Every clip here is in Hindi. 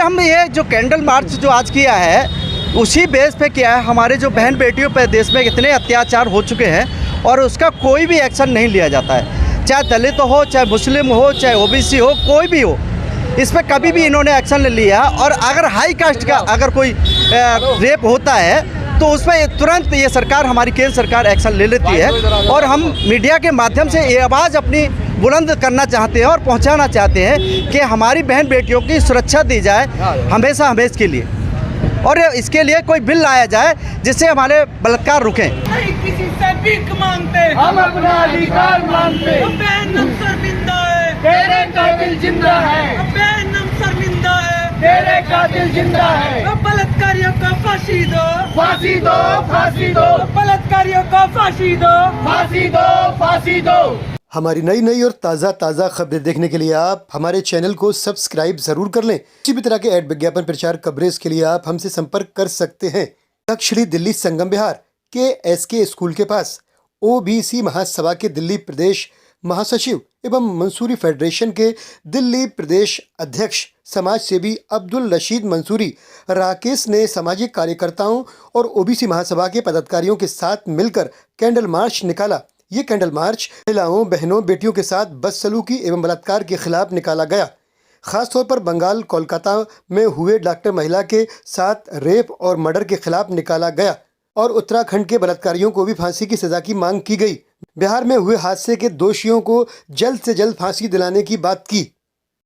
हम ये जो कैंडल मार्च जो आज किया है उसी बेस पे किया है। हमारे जो बहन बेटियों पे देश में इतने अत्याचार हो चुके हैं और उसका कोई भी एक्शन नहीं लिया जाता है, चाहे दलित हो, चाहे मुस्लिम हो, चाहे ओबीसी हो, कोई भी हो, इस पर कभी भी इन्होंने एक्शन नहीं लिया। और अगर हाई कास्ट का अगर कोई रेप होता है तो उसमें तुरंत ये सरकार, हमारी केंद्र सरकार एक्शन ले लेती है। और हम मीडिया के माध्यम से ये आवाज़ अपनी बुलंद करना चाहते हैं और पहुंचाना चाहते हैं कि हमारी बहन बेटियों की सुरक्षा दी जाए हमेशा हमेशा के लिए, और इसके लिए कोई बिल लाया जाए जिससे हमारे बलात्कार रुकें। नहीं किसी से भीख मांगते, हम अपना अधिकार मांगते। बेनम शर्मिंदा है, तेरे कातिल जिंदा है, बेनम शर्मिंदा है, तेरे कातिल जिंदा है। बलात्कारियों को फांसी दो, फांसी दो, फांसी दो, बलात्कारियों को फांसी दो, फांसी दो, फांसी दो। हमारी नई और ताज़ा खबरें देखने के लिए आप हमारे चैनल को सब्सक्राइब जरूर कर लें। किसी भी तरह के ऐड, विज्ञापन, प्रचार, कवरेज के लिए आप हमसे संपर्क कर सकते हैं। दक्षिणी दिल्ली संगम विहार के SK स्कूल के पास OBC महासभा के दिल्ली प्रदेश महासचिव एवं मंसूरी फेडरेशन के दिल्ली प्रदेश अध्यक्ष समाज सेवी अब्दुल रशीद मंसूरी राकेश ने सामाजिक कार्यकर्ताओं और OBC महासभा के पदाधिकारियों के साथ मिलकर कैंडल मार्च निकाला। ये कैंडल मार्च महिलाओं, बहनों, बेटियों के साथ बदसलूकी एवं बलात्कार के खिलाफ निकाला गया। खासतौर पर बंगाल, कोलकाता में हुए डॉक्टर महिला के साथ रेप और मर्डर के खिलाफ निकाला गया और उत्तराखंड के बलात्कारियों को भी फांसी की सजा की मांग की गई। बिहार में हुए हादसे के दोषियों को जल्द से जल्द फांसी दिलाने की बात की।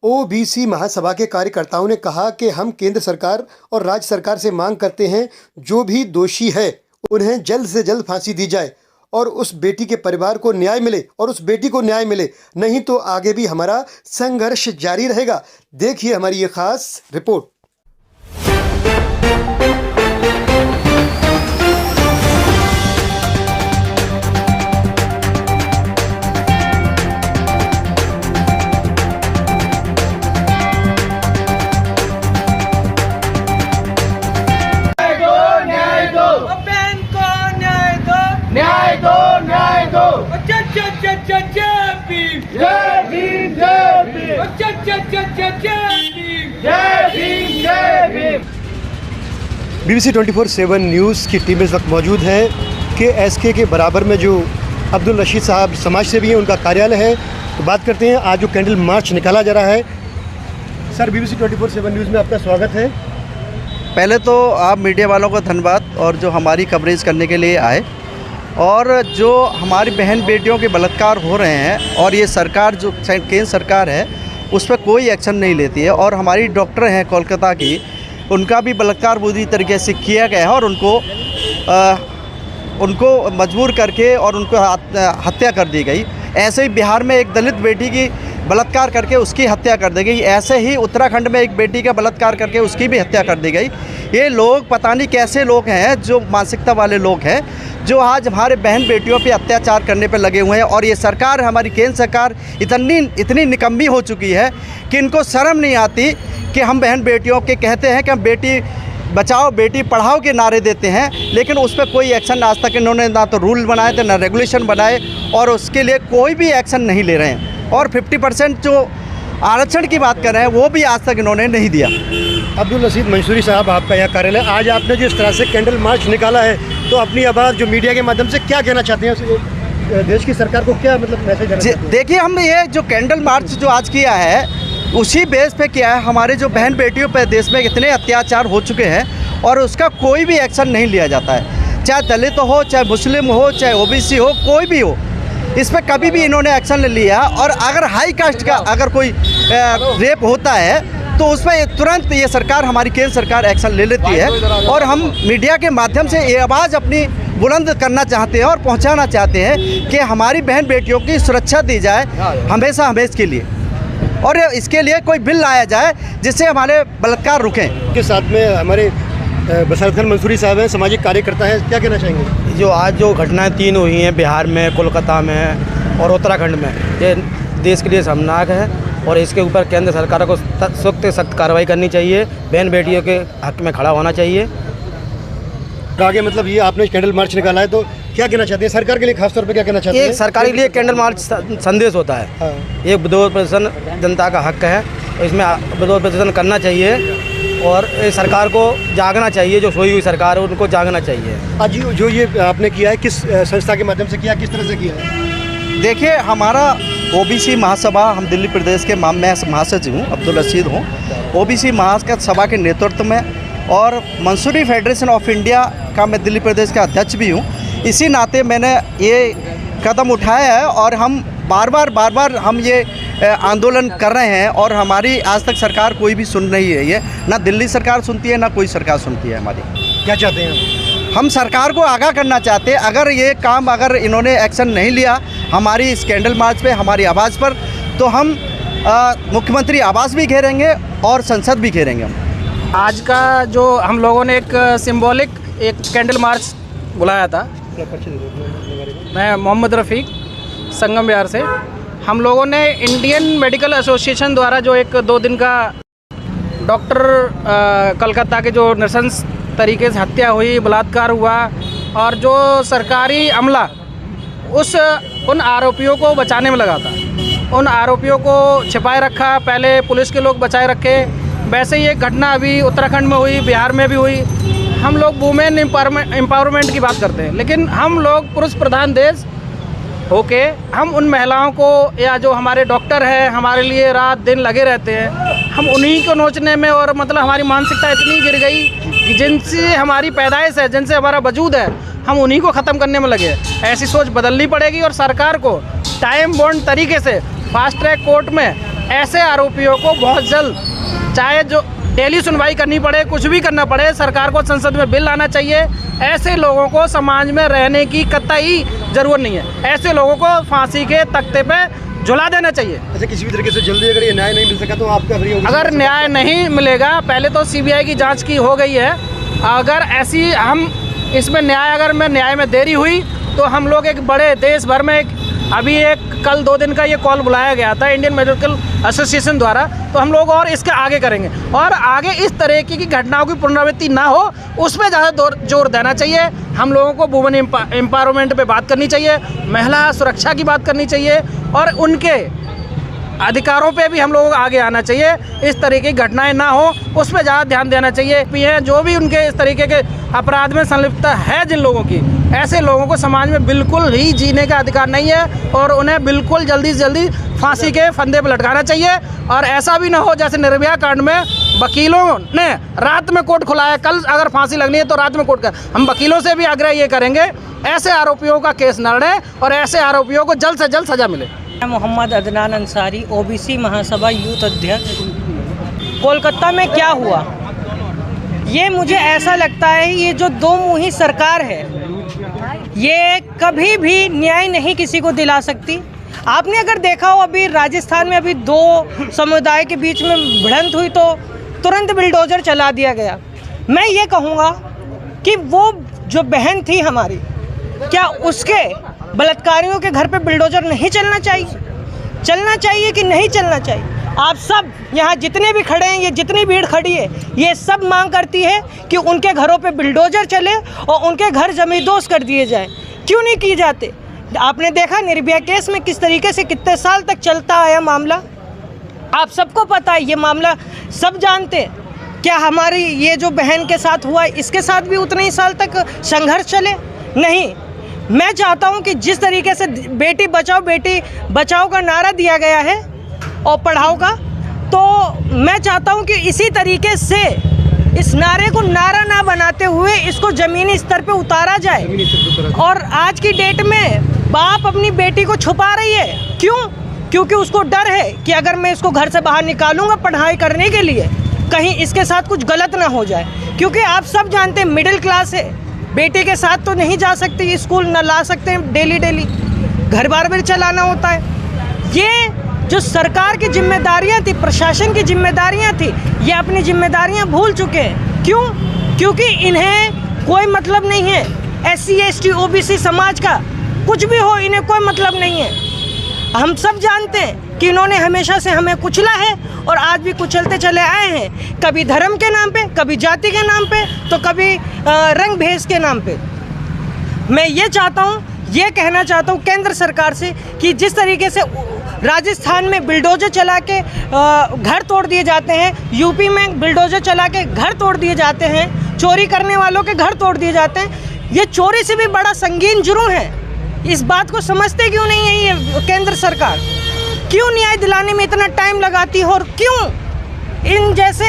OBC महासभा के कार्यकर्ताओं ने कहा कि हम केंद्र सरकार और राज्य सरकार से मांग करते हैं, जो भी दोषी है उन्हें जल्द से जल्द फांसी दी जाए और उस बेटी के परिवार को न्याय मिले और उस बेटी को न्याय मिले, नहीं तो आगे भी हमारा संघर्ष जारी रहेगा। देखिए हमारी ये खास रिपोर्ट। न्याय दो, न्याय दो। जय जय जय जय जय भीम, जय भीम, जय भीम, जय जय जय जय जय भीम, जय भीम, जय भीम। BBC 24/7 न्यूज़ की टीम इस वक्त मौजूद है कि SK के बराबर में जो अब्दुल रशीद साहब समाज सेवी हैं, उनका कार्यालय है। तो बात करते हैं आज जो कैंडल मार्च निकाला जा रहा है। सर, BBC 24/7 न्यूज़ में आपका स्वागत है। पहले तो आप मीडिया वालों का धन्यवाद, और जो हमारी कवरेज करने के लिए आए, और जो हमारी बहन बेटियों के बलात्कार हो रहे हैं और ये सरकार जो केंद्र सरकार है उस पर कोई एक्शन नहीं लेती है। और हमारी डॉक्टर हैं कोलकाता की, उनका भी बलात्कार बुरी तरीके से किया गया है और उनको मजबूर करके और उनको हत्या कर दी गई। ऐसे ही बिहार में एक दलित बेटी की बलात्कार करके उसकी हत्या कर दी गई। ऐसे ही उत्तराखंड में एक बेटी का बलात्कार करके उसकी भी हत्या कर दी गई। ये लोग पता नहीं कैसे लोग हैं, जो मानसिकता वाले लोग हैं, जो आज हमारे बहन बेटियों पे अत्याचार करने पे लगे हुए हैं। और ये सरकार, हमारी केंद्र सरकार इतनी निकम्मी हो चुकी है कि इनको शर्म नहीं आती कि हम बहन बेटियों के कहते हैं कि हम बेटी बचाओ बेटी पढ़ाओ के नारे देते हैं, लेकिन उस पर कोई एक्शन आज तक इन्होंने ना तो रूल बनाए थे, ना रेगुलेशन बनाए, और उसके लिए कोई भी एक्शन नहीं ले रहे हैं। और 50% जो आरक्षण की बात कर रहे हैं वो भी आज तक इन्होंने नहीं दिया। अब्दुल रशीद मंसूरी साहब, आपका यह कार्यालय, आज आपने जिस तरह से कैंडल मार्च निकाला है, तो अपनी आवाज़ जो मीडिया के माध्यम से क्या कहना चाहते हैं, देश की सरकार को क्या मतलब मैसेज देना चाहते हैं? देखिए, हम ये जो कैंडल मार्च जो आज किया है उसी बेस पे किया है। हमारे जो बहन बेटियों पे देश में इतने अत्याचार हो चुके हैं और उसका कोई भी एक्शन नहीं लिया जाता है, चाहे दलित हो, चाहे मुस्लिम हो, चाहे OBC हो, कोई भी हो, इस पर कभी भी इन्होंने एक्शन नहीं लिया। और अगर हाई कास्ट का अगर कोई रेप होता है तो उस पर तुरंत ये सरकार, हमारी केंद्र सरकार एक्शन ले लेती है। और हम मीडिया के माध्यम से ये आवाज़ अपनी बुलंद करना चाहते हैं और पहुंचाना चाहते हैं कि हमारी बहन बेटियों की सुरक्षा दी जाए हमेशा हमेशा के लिए, और इसके लिए कोई बिल लाया जाए जिससे हमारे बलात्कार रुकें। के साथ में हमारे बसरत मंसूरी साहब हैं, सामाजिक कार्यकर्ता हैं, क्या कहना चाहेंगे? जो आज जो घटनाएं 3 हुई हैं बिहार में, कोलकाता में और उत्तराखंड में, ये देश के लिए शर्मनाक है और इसके ऊपर केंद्र सरकार को सख्त कार्रवाई करनी चाहिए। बहन बेटियों के हक में खड़ा होना चाहिए। आगे मतलब ये आपने कैंडल मार्च निकाला है, तो क्या कहना चाहते हैं सरकार के लिए, खासतौर पे क्या कहना चाहते हैं? एक सरकार के लिए कैंडल मार्च संदेश होता है। हाँ। ये विरोध प्रदर्शन जनता का हक है, इसमें विरोध प्रदर्शन करना चाहिए और ये सरकार को जागना चाहिए, जो सोई हुई सरकार है उनको जागना चाहिए। आज जो ये आपने किया है किस संस्था के माध्यम से किया, किस तरह से किया है? देखिए, हमारा ओबीसी महासभा, हम दिल्ली प्रदेश के मैं महासचिव हूँ, अब्दुल रशीद हूँ। ओबीसी महासभा के नेतृत्व में और मंसूरी फेडरेशन ऑफ इंडिया का मैं दिल्ली प्रदेश का अध्यक्ष भी हूँ। इसी नाते मैंने ये कदम उठाया है और हम बार बार हम ये आंदोलन कर रहे हैं और हमारी आज तक सरकार कोई भी सुन नहीं है। ये ना दिल्ली सरकार सुनती है, ना कोई सरकार सुनती है हमारी। क्या चाहते हैं हम सरकार को आगाह करना चाहते हैं, अगर इन्होंने एक्शन नहीं लिया हमारी स्कैंडल मार्च पे, हमारी आवाज़ पर, तो हम मुख्यमंत्री आवास भी घेरेंगे और संसद भी घेरेंगे हम। आज का जो हम लोगों ने एक सिंबॉलिक एक कैंडल मार्च बुलाया था, मैं मोहम्मद रफ़ीक संगम बिहार से। हम लोगों ने इंडियन मेडिकल एसोसिएशन द्वारा जो एक 2 दिन का डॉक्टर कलकत्ता के जो नृशंस तरीके से हत्या हुई, बलात्कार हुआ और जो सरकारी अमला उन आरोपियों को बचाने में लगा था, उन आरोपियों को छिपाए रखा, पहले पुलिस के लोग बचाए रखे। वैसे ही एक घटना अभी उत्तराखंड में हुई, बिहार में भी हुई। हम लोग वुमेन एम्पावरमेंट की बात करते हैं, लेकिन हम लोग पुरुष प्रधान देश होके हम उन महिलाओं को, या जो हमारे डॉक्टर हैं हमारे लिए रात दिन लगे रहते हैं, हम उन्हीं को नोचने में, और मतलब हमारी मानसिकता इतनी गिर गई कि जिनसे हमारी पैदाइश है, जिनसे हमारा वजूद है, हम उन्हीं को ख़त्म करने में लगे। ऐसी सोच बदलनी पड़ेगी और सरकार को टाइम बाउंड तरीके से फास्ट ट्रैक कोर्ट में ऐसे आरोपियों को बहुत जल्द, चाहे जो डेली सुनवाई करनी पड़े, कुछ भी करना पड़े, सरकार को संसद में बिल लाना चाहिए। ऐसे लोगों को समाज में रहने की कतई ज़रूरत नहीं है। ऐसे लोगों को फांसी के तख्ते पे झुला देना चाहिए। अच्छा, किसी भी तरीके से जल्दी अगर ये न्याय नहीं मिल सका तो आपका अगर न्याय नहीं मिलेगा, पहले तो सीबीआई की जांच की हो गई है, अगर ऐसी हम इसमें न्याय में देरी हुई तो हम लोग एक बड़े देश भर में कल 2 दिन का ये कॉल बुलाया गया था इंडियन मेडिकल एसोसिएशन द्वारा, तो हम लोग और इसके आगे करेंगे और आगे इस तरह की घटनाओं की पुनरावृत्ति ना हो उस पर ज़्यादा जोर देना चाहिए। हम लोगों को वुमेन एम्पावरमेंट पे बात करनी चाहिए, महिला सुरक्षा की बात करनी चाहिए और उनके अधिकारों पे भी हम लोगों को आगे आना चाहिए। इस तरीके की घटनाएं ना हो उस पर ज़्यादा ध्यान देना चाहिए। जो भी उनके इस तरीके के अपराध में संलिप्तता है जिन लोगों की, ऐसे लोगों को समाज में बिल्कुल ही जीने का अधिकार नहीं है और उन्हें बिल्कुल जल्दी से जल्दी फांसी के फंदे पर लटकाना चाहिए। और ऐसा भी ना हो जैसे निर्भया कांड में वकीलों ने रात में कोर्ट खुलाया, कल अगर फांसी लगनी है तो रात में कोर्ट का। हम वकीलों से भी आग्रह ये करेंगे ऐसे आरोपियों का केस न लड़े और ऐसे आरोपियों को जल्द से जल्द सजा मिले। मोहम्मद अदनान अंसारी, ओबीसी महासभा यूथ अध्यक्ष। कोलकाता में क्या हुआ, ये मुझे ऐसा लगता है ये जो दो मुही सरकार है ये कभी भी न्याय नहीं किसी को दिला सकती। आपने अगर देखा हो अभी राजस्थान में अभी 2 समुदाय के बीच में भिड़ंत हुई तो तुरंत बुलडोजर चला दिया गया। मैं ये कहूँगा कि वो जो बहन थी हमारी, क्या उसके बलात्कारियों के घर पे बुलडोजर नहीं चलना चाहिए कि नहीं चलना चाहिए? आप सब यहाँ जितने भी खड़े हैं, ये जितनी भीड़ खड़ी है, ये सब मांग करती है कि उनके घरों पे बुलडोजर चले और उनके घर जमींदोज कर दिए जाएं। क्यों नहीं किए जाते? आपने देखा निर्भया केस में किस तरीके से कितने साल तक चलता आया मामला, आप सबको पता है, ये मामला सब जानते हैं। क्या हमारी ये जो बहन के साथ हुआ इसके साथ भी उतने ही साल तक संघर्ष चले? नहीं। मैं चाहता हूँ कि जिस तरीके से बेटी बचाओ का नारा दिया गया है और पढ़ाओ का, तो मैं चाहता हूँ कि इसी तरीके से इस नारे को नारा ना बनाते हुए इसको ज़मीनी स्तर पे उतारा जाए। और आज की डेट में बाप अपनी बेटी को छुपा रही है, क्यों? क्योंकि उसको डर है कि अगर मैं इसको घर से बाहर निकालूंगा पढ़ाई करने के लिए, कहीं इसके साथ कुछ गलत ना हो जाए। क्योंकि आप सब जानते हैं मिडिल क्लास है, बेटे के साथ तो नहीं जा सकती, स्कूल ना ला सकते हैं, डेली घर बार भी चलाना होता है। ये जो सरकार की जिम्मेदारियां थी, प्रशासन की जिम्मेदारियां थी, ये अपनी जिम्मेदारियां भूल चुके हैं। क्यों? क्योंकि इन्हें कोई मतलब नहीं है SC ST OBC समाज का, कुछ भी हो इन्हें कोई मतलब नहीं है। हम सब जानते हैं कि इन्होंने हमेशा से हमें कुचला है और आज भी कुचलते चले आए हैं, कभी धर्म के नाम पे, कभी जाति के नाम पे, तो कभी रंग भेष के नाम पे। मैं ये कहना चाहता हूँ केंद्र सरकार से कि जिस तरीके से राजस्थान में बिल्डोजर चला के घर तोड़ दिए जाते हैं, यूपी में बिल्डोजर चला के घर तोड़ दिए जाते हैं, चोरी करने वालों के घर तोड़ दिए जाते हैं। ये चोरी से भी बड़ा संगीन जुर्म है। इस बात को समझते क्यों नहीं है ये केंद्र सरकार? क्यों न्याय दिलाने में इतना टाइम लगाती है और क्यों इन जैसे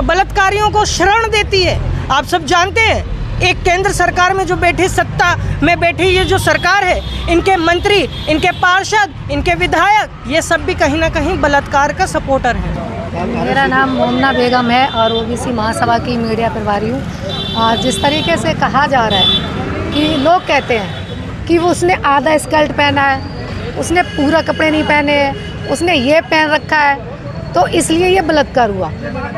बलात्कारियों को शरण देती है? आप सब जानते हैं, एक केंद्र सरकार में जो बैठी, सत्ता में बैठी ये जो सरकार है, इनके मंत्री, इनके पार्षद, इनके विधायक, ये सब भी कहीं ना कहीं बलात्कार का सपोर्टर हैं। मेरा नाम मोमना बेगम है और ओबीसी महासभा की मीडिया प्रभारी हूँ। जिस तरीके से कहा जा रहा है कि लोग कहते हैं कि वो उसने आधा स्कर्ट पहना है, उसने पूरा कपड़े नहीं पहने हैं, उसने ये पहन रखा है, तो इसलिए ये बलात्कार हुआ।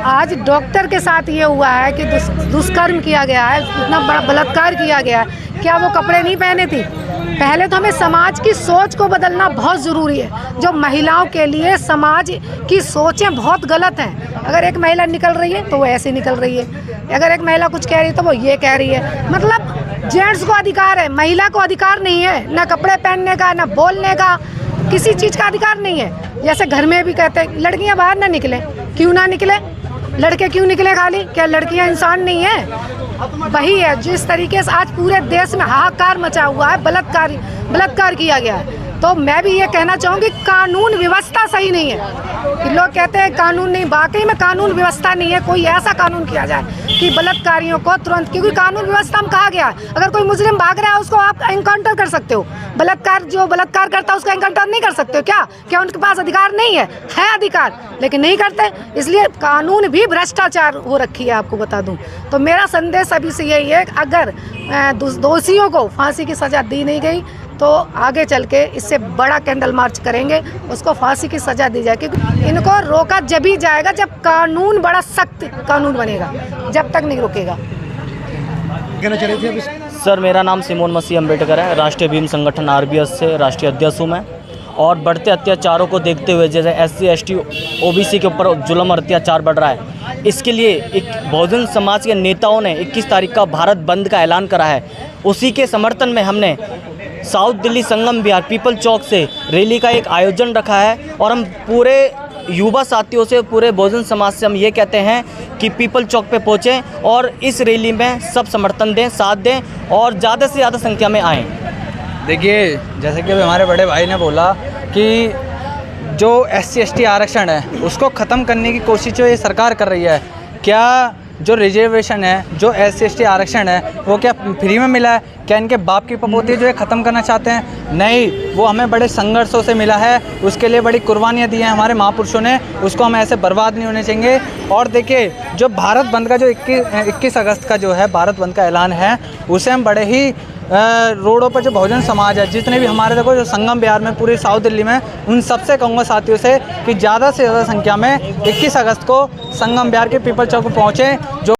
आज डॉक्टर के साथ ये हुआ है कि दुष्कर्म किया गया है, इतना बड़ा बलात्कार किया गया है। क्या वो कपड़े नहीं पहने थी? पहले तो हमें समाज की सोच को बदलना बहुत ज़रूरी है। जो महिलाओं के लिए समाज की सोचें बहुत गलत हैं। अगर एक महिला निकल रही है तो वो ऐसे निकल रही है, अगर एक महिला कुछ कह रही है तो वो ये कह रही है। मतलब जेंट्स को अधिकार है, महिला को अधिकार नहीं है, ना कपड़े पहनने का, ना बोलने का, किसी चीज़ का अधिकार नहीं है। जैसे घर में भी कहते हैं लड़कियां बाहर ना निकलें, क्यों ना निकले? लड़के क्यों निकले खाली? क्या लड़कियां इंसान नहीं है? वही है जिस तरीके से आज पूरे देश में हाहाकार मचा हुआ है, बलात्कार किया गया है। तो मैं भी ये कहना चाहूँगी कानून व्यवस्था सही नहीं है। कि लोग कहते हैं कानून नहीं, वाकई में कानून व्यवस्था नहीं है। कोई ऐसा कानून किया जाए कि बलात्कारियों को तुरंत, क्योंकि कानून व्यवस्था में कहा गया है अगर कोई मुजरिम भाग रहा है उसको आप एनकाउंटर कर सकते हो। जो बलात्कार करता है उसका एनकाउंटर नहीं कर सकते हो क्या उनके पास अधिकार नहीं है? है अधिकार, लेकिन नहीं करते। इसलिए कानून भी भ्रष्टाचार हो रखी है, आपको बता दूं। तो मेरा संदेश अभी से यही है, अगर दोषियों को फांसी की सज़ा दी नहीं गई तो आगे चल के इससे बड़ा कैंडल मार्च करेंगे, उसको फांसी की सज़ा दी जाए। क्योंकि इनको रोका जब ही जाएगा जब कानून बड़ा सख्त कानून बनेगा, जब तक नहीं रुकेगा। सर, मेरा नाम सिमोन मसीह अम्बेडकर है, राष्ट्रीय भीम संगठन आरबीएस से राष्ट्रीय अध्यक्ष हूँ मैं। और बढ़ते अत्याचारों को देखते हुए, जैसे SC ST OBC के ऊपर जुल्म और अत्याचार बढ़ रहा है, इसके लिए एक बहुजन समाज के नेताओं ने 21 तारीख का भारत बंद का ऐलान करा है। उसी के समर्थन में हमने साउथ दिल्ली संगम विहार पीपल चौक से रैली का एक आयोजन रखा है। और हम पूरे युवा साथियों से, पूरे बहुजन समाज से हम ये कहते हैं कि पीपल चौक पे पहुँचें और इस रैली में सब समर्थन दें, साथ दें और ज़्यादा से ज़्यादा संख्या में आएँ। देखिए, जैसे कि हमारे बड़े भाई ने बोला कि जो SC ST आरक्षण है उसको ख़त्म करने की कोशिश जो ये सरकार कर रही है, क्या जो रिजर्वेशन है, जो SC ST आरक्षण है, वो क्या फ्री में मिला है? क्या इनके बाप की पपोती जो है ख़त्म करना चाहते हैं? नहीं, वो हमें बड़े संघर्षों से मिला है, उसके लिए बड़ी कुर्बानियाँ दी हैं हमारे महापुरुषों ने, उसको हम ऐसे बर्बाद नहीं होने चाहिए। और देखिए, जो भारत बंद का जो 21 अगस्त का जो है भारत बंद का ऐलान है, उसे हम बड़े ही रोडों पर जो बहुजन समाज है, जितने भी हमारे देखो जो संगम विहार में पूरे साउथ दिल्ली में, उन सबसे कहूँगा साथियों से कि ज़्यादा से ज़्यादा संख्या में 21 अगस्त को संगम विहार के पीपल चौक पर पहुँचें। जो